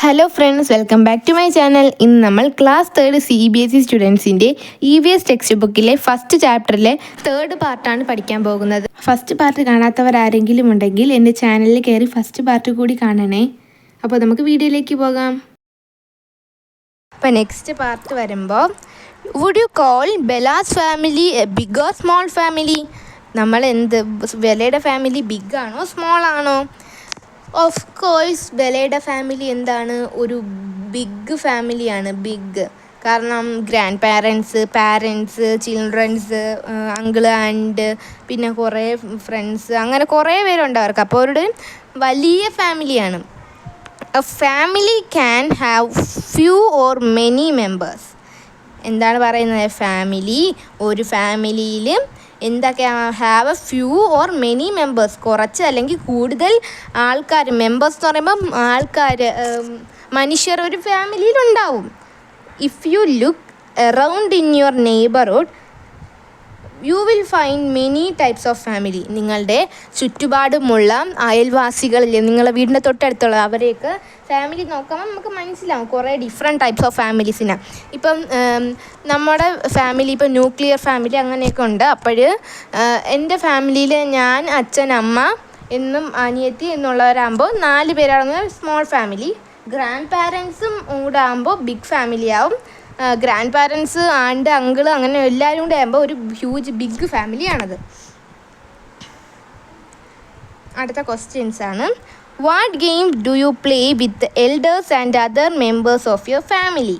Hello friends, welcome back to my channel. ഇന്ന് നമ്മൾ class 3 CBSE സ്റ്റുഡൻസിൻ്റെ EVS ടെക്സ്റ്റ് ബുക്കിലെ ഫസ്റ്റ് ചാപ്റ്ററിലെ 3rd പാർട്ടാണ് പഠിക്കാൻ പോകുന്നത്. ഫസ്റ്റ് പാർട്ട് കാണാത്തവർ ആരെങ്കിലും ഉണ്ടെങ്കിൽ എൻ്റെ ചാനലിൽ കയറി ഫസ്റ്റ് പാർട്ട് കൂടി കാണണേ. അപ്പോൾ നമുക്ക് വീഡിയോയിലേക്ക് പോകാം. അപ്പോൾ നെക്സ്റ്റ് പാർട്ട് വരുമ്പോൾ, would you call Bela's family a big or small family? നമ്മൾ ബെലയുടെ ഫാമിലി ബിഗ് ആണോ സ്മോൾ ആണോ? ഓഫ് കോഴ്സ് ബെലയുടെ ഫാമിലി എന്താണ്, ഒരു ബിഗ് ഫാമിലിയാണ്. ബിഗ് കാരണം grandparents, childrens, uncle and പിന്നെ കുറേ ഫ്രണ്ട്സ്, അങ്ങനെ കുറേ പേരുണ്ട് അവർക്ക്. അപ്പോൾ അവരുടെ വലിയ ഫാമിലിയാണ്. A family can have few or many members. എന്താണ് പറയുന്നത്? ഒരു ഫാമിലിയിൽ എന്തൊക്കെയാണ്? Have A few or many members, കുറച്ച് അല്ലെങ്കിൽ കൂടുതൽ ആൾക്കാർ. മെമ്പേഴ്സ് എന്ന് പറയുമ്പം ആൾക്കാർ, മനുഷ്യർ ഒരു ഫാമിലിയിലുണ്ടാവും. If you look around in your neighbourhood you will find many types of family. നിങ്ങളുടെ ചുറ്റുപാടുമുള്ള അയൽവാസികളിൽ, നിങ്ങളുടെ വീടിൻ്റെ തൊട്ടടുത്തുള്ള അവരെയൊക്കെ ഫാമിലി നോക്കുമ്പോൾ നമുക്ക് മനസ്സിലാവും കുറേ ഡിഫറെൻറ്റ് ടൈപ്സ് ഓഫ് ഫാമിലീസിനാണ്. ഇപ്പം നമ്മുടെ ഫാമിലി ഇപ്പം ന്യൂക്ലിയർ ഫാമിലി അങ്ങനെയൊക്കെ ഉണ്ട്. അപ്പോൾ എൻ്റെ ഫാമിലിയിൽ ഞാൻ, അച്ഛൻ, അമ്മ എന്നും അനിയത്തി എന്നുള്ളവരാകുമ്പോൾ 4 പേരാകുന്ന സ്മോൾ ഫാമിലി. ഗ്രാൻഡ് പാരൻസും കൂടെ ആകുമ്പോൾ ബിഗ് ഫാമിലി ആവും. ഗ്രാൻഡ് പാരൻസ്, ആൻഡ്, അങ്കിള് അങ്ങനെ എല്ലാവരും കൂടെ ആകുമ്പോൾ ഒരു ഹ്യൂജ് ബിഗ് ഫാമിലിയാണത്. അടുത്ത ക്വസ്റ്റ്യൻസ് ആണ്. What game do you play with elders and other members of your family?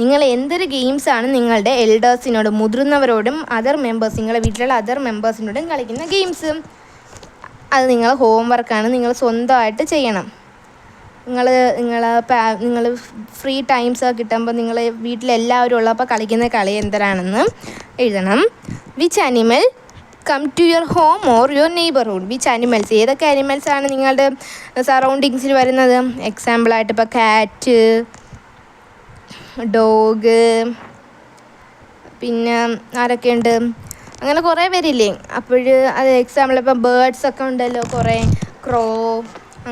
നിങ്ങൾ എന്തൊരു ഗെയിംസാണ് നിങ്ങളുടെ എൽഡേഴ്സിനോടും മുതിർന്നവരോടും അതർ മെമ്പേഴ്സ്, നിങ്ങളുടെ വീട്ടിലുള്ള അതർ മെമ്പേഴ്സിനോടും കളിക്കുന്ന ഗെയിംസ്? അത് നിങ്ങളെ ഹോംവർക്കാണ്, നിങ്ങൾ സ്വന്തമായിട്ട് ചെയ്യണം. നിങ്ങൾ ഫ്രീ ടൈംസ് കിട്ടുമ്പോൾ നിങ്ങൾ വീട്ടിലെല്ലാവരും ഉള്ളപ്പോൾ കളിക്കുന്ന കളി എന്തരാണെന്ന് എഴുതണം. Which animal come to your home or your neighbourhood? Which animals, ഏതൊക്കെ ആനിമൽസാണ് നിങ്ങളുടെ സറൗണ്ടിങ്സിൽ വരുന്നത്? എക്സാമ്പിളായിട്ട് ഇപ്പോൾ കാറ്റ്, ഡോഗ്, പിന്നെ ആരൊക്കെയുണ്ട്, അങ്ങനെ കുറേ പേരില്ലേ. അപ്പോൾ അത് എക്സാമ്പിൾ ഇപ്പം ബേർഡ്സൊക്കെ ഉണ്ടല്ലോ, കുറേ ക്രോ,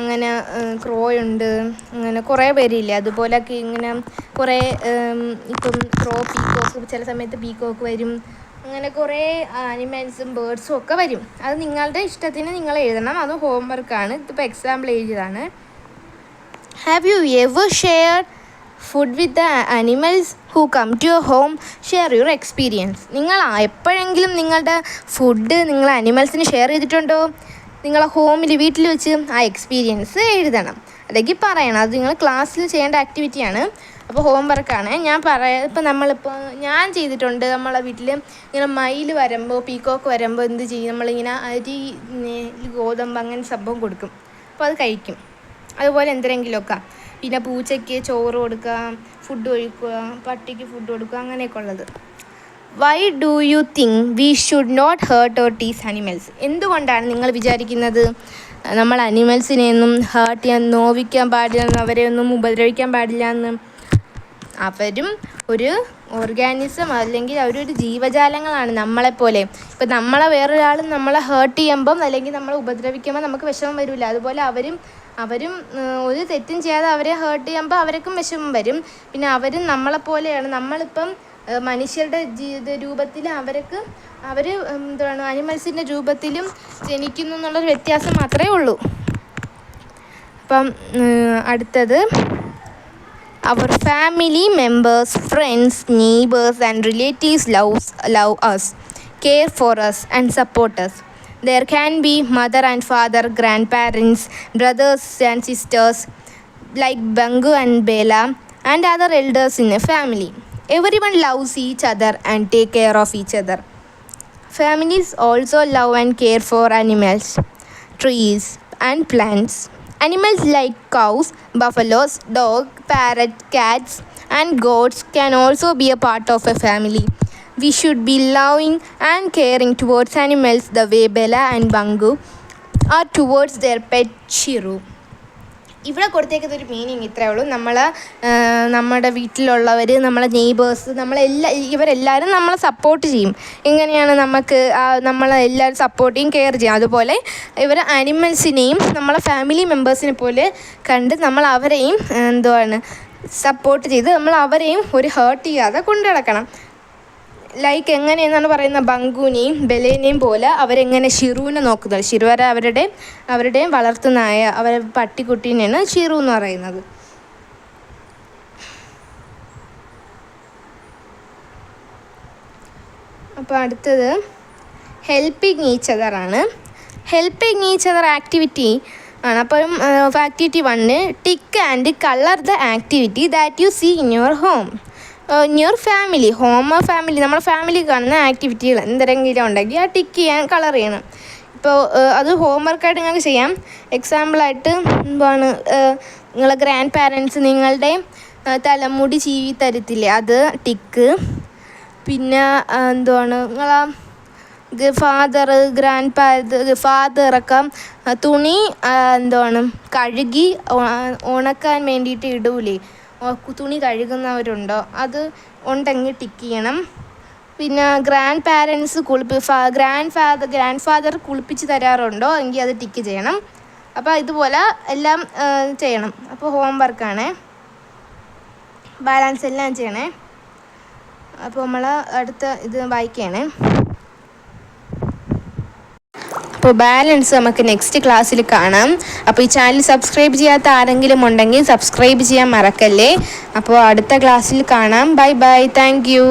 അങ്ങനെ ക്രോയുണ്ട്, അങ്ങനെ കുറേ പേരില്ലേ. അതുപോലെയൊക്കെ ഇങ്ങനെ കുറേ ഇപ്പം പീക്കോക്ക്, ചില സമയത്ത് പീക്കോക്ക് വരും. അങ്ങനെ കുറേ ആനിമൽസും ബേർഡ്സും ഒക്കെ വരും. അത് നിങ്ങളുടെ ഇഷ്ടത്തിന് നിങ്ങൾ എഴുതണം. അത് ഹോംവർക്കാണ്. ഇതിപ്പോൾ എക്സാമ്പിൾ എഴുതിയതാണ്. Have you ever shared food with the animals who come to your home? Share your experience. നിങ്ങൾ എപ്പോഴെങ്കിലും നിങ്ങളുടെ ഫുഡ് നിങ്ങൾ ആനിമൽസിന് ഷെയർ ചെയ്തിട്ടുണ്ടോ? നിങ്ങളെ ഹോമിൽ, വീട്ടിൽ വെച്ച് ആ എക്സ്പീരിയൻസ് എഴുതണം, അല്ലെങ്കിൽ പറയണം. അത് നിങ്ങൾ ക്ലാസ്സിൽ ചെയ്യേണ്ട ആക്ടിവിറ്റിയാണ്. അപ്പോൾ ഹോംവർക്കാണ്. ഇപ്പം ഞാൻ ചെയ്തിട്ടുണ്ട്. നമ്മളെ വീട്ടിൽ ഇങ്ങനെ മയിൽ വരുമ്പോൾ, പീക്കോക്ക് വരുമ്പോൾ എന്ത് ചെയ്യും? നമ്മളിങ്ങനെ അരി, ഗോതമ്പ് അങ്ങനെ സംഭവം കൊടുക്കും. അപ്പോൾ അത് കഴിക്കും. അതുപോലെ എന്തെങ്കിലുമൊക്കെ. പിന്നെ പൂച്ചയ്ക്ക് ചോറ് കൊടുക്കുക, ഫുഡ് ഒഴിക്കുക, പട്ടിക്ക് ഫുഡ് കൊടുക്കുക, അങ്ങനെയൊക്കെ ഉള്ളത്. Why do you think we should not hurt or tease animals? എന്തുകൊണ്ടാണ് നിങ്ങൾ വിചാരിക്കുന്നത് നമ്മൾ അനിമൽസിനെയൊന്നും ഹേർട്ട് ചെയ്യാൻ, നോവിക്കാൻ പാടില്ല, അവരെ ഒന്നും ഉപദ്രവിക്കാൻ പാടില്ല എന്ന്? അവരും ഒരു ഓർഗാനിസം, അല്ലെങ്കിൽ അവരൊരു ജീവജാലങ്ങളാണ് നമ്മളെപ്പോലെ. ഇപ്പം നമ്മളെ വേറൊരാൾ നമ്മളെ ഹേർട്ട് ചെയ്യുമ്പം, അല്ലെങ്കിൽ നമ്മളെ ഉപദ്രവിക്കുമ്പോൾ നമുക്ക് വിഷമം വരില്ല. അതുപോലെ അവരും ഒരു തെറ്റും ചെയ്യാതെ അവരെ ഹേർട്ട് ചെയ്യുമ്പോൾ അവർക്കും വിഷമം വരും. പിന്നെ അവരും നമ്മളെപ്പോലെയാണ്. നമ്മളിപ്പം മനുഷ്യരുടെ രൂപത്തിൽ, അവർ എന്താണ് അനിമൽസിൻ്റെ രൂപത്തിലും ജനിക്കുന്നു എന്നുള്ളൊരു വ്യത്യാസം മാത്രമേ ഉള്ളൂ. അപ്പം അടുത്തത്, our family members, friends, neighbours and relatives love us, care for us and support us. There can be mother and father, grandparents, brothers and sisters like Bangu and Bela and other elders in a family. Everyone loves each other and take care of each other. Families also love and care for animals, trees and plants. Animals like cows, buffaloes, dogs, parrots, cats and goats can also be a part of a family. We should be loving and caring towards animals the way Bella and Bangu are towards their pet Chiru. ഇവിടെ കൊടുത്തേക്കുന്ന ഒരു meaning ഇത്രയേ ഉള്ളൂ. നമ്മുടെ വീട്ടിലുള്ളവർ, നമ്മളെ neighbours, ഇവരെല്ലാവരും നമ്മളെ support ചെയ്യും. എങ്ങനെയാണ് നമ്മളെ എല്ലാവരും സപ്പോർട്ട് ചെയ്യും, കെയർ ചെയ്യും. അതുപോലെ ഇവർ ആനിമൽസിനെയും നമ്മളെ ഫാമിലി മെമ്പേഴ്സിനെ പോലെ കണ്ട് നമ്മൾ അവരെയും സപ്പോർട്ട് ചെയ്ത് നമ്മൾ അവരെയും ഒരു ഹേർട്ട് ചെയ്യാതെ കൊണ്ടു നടക്കണം. ലൈക്ക് എങ്ങനെയെന്നാണ് പറയുന്നത്, ബങ്കുവിനെയും ബെലേനെയും പോലെ അവരെങ്ങനെ ഷിറുവിനെ നോക്കുന്നത്. ഷിറു അവരുടെയും വളർത്തുന്നായ പട്ടിക്കുട്ടീനെയാണ് ഷിറു എന്ന് പറയുന്നത്. അപ്പോൾ അടുത്തത് ഹെൽപ്പിങ് ഈച്ച് അതർ ആണ്. ഹെൽപ്പിങ് ഈച്ച് അതർ ആക്ടിവിറ്റി ആണ്. അപ്പം activity 1, tick and colour the activity that you see in your home. Your family, family, നമ്മുടെ ഫാമിലി കാണുന്ന ആക്ടിവിറ്റികൾ എന്തെങ്കിലും ഉണ്ടെങ്കിൽ ആ ടിക്ക് ചെയ്യാൻ, കളർ ചെയ്യണം. ഇപ്പോൾ അത് ഹോംവർക്കായിട്ട് നിങ്ങൾക്ക് ചെയ്യാം. എക്സാമ്പിളായിട്ട് നിങ്ങളെ ഗ്രാൻഡ് പാരൻസ് നിങ്ങളുടെ തലമുടി ചീവി തരത്തില്ലേ, അത് ടിക്ക്. പിന്നെ നിങ്ങളാ ഫാദറൊക്കെ തുണി കഴുകി ഉണക്കാൻ വേണ്ടിയിട്ട് ഇടൂലേ, തുണി കഴുകുന്നവരുണ്ടോ, അത് ഉണ്ടെങ്കിൽ ടിക്ക് ചെയ്യണം. പിന്നെ ഗ്രാൻഡ് പാരൻസ് ഗ്രാൻഡ് ഫാദർ കുളിപ്പിച്ച് തരാറുണ്ടോ എങ്കിൽ അത് ടിക്ക് ചെയ്യണം. അപ്പോൾ ഇതുപോലെ എല്ലാം ചെയ്യണം. അപ്പോൾ ഹോംവർക്കാണേ, ബാലൻസ് എല്ലാം ചെയ്യണേ. അപ്പോൾ നമ്മൾ അടുത്ത ഇത് വായിക്കുകയാണേ. അപ്പോൾ ബാലൻസ് നമുക്ക് നെക്സ്റ്റ് ക്ലാസ്സിൽ കാണാം. അപ്പോൾ ഈ ചാനൽ സബ്സ്ക്രൈബ് ചെയ്യാത്ത ആരെങ്കിലും ഉണ്ടെങ്കിൽ സബ്സ്ക്രൈബ് ചെയ്യാൻ മറക്കല്ലേ. അപ്പോൾ അടുത്ത ക്ലാസ്സിൽ കാണാം. Bye bye, thank you.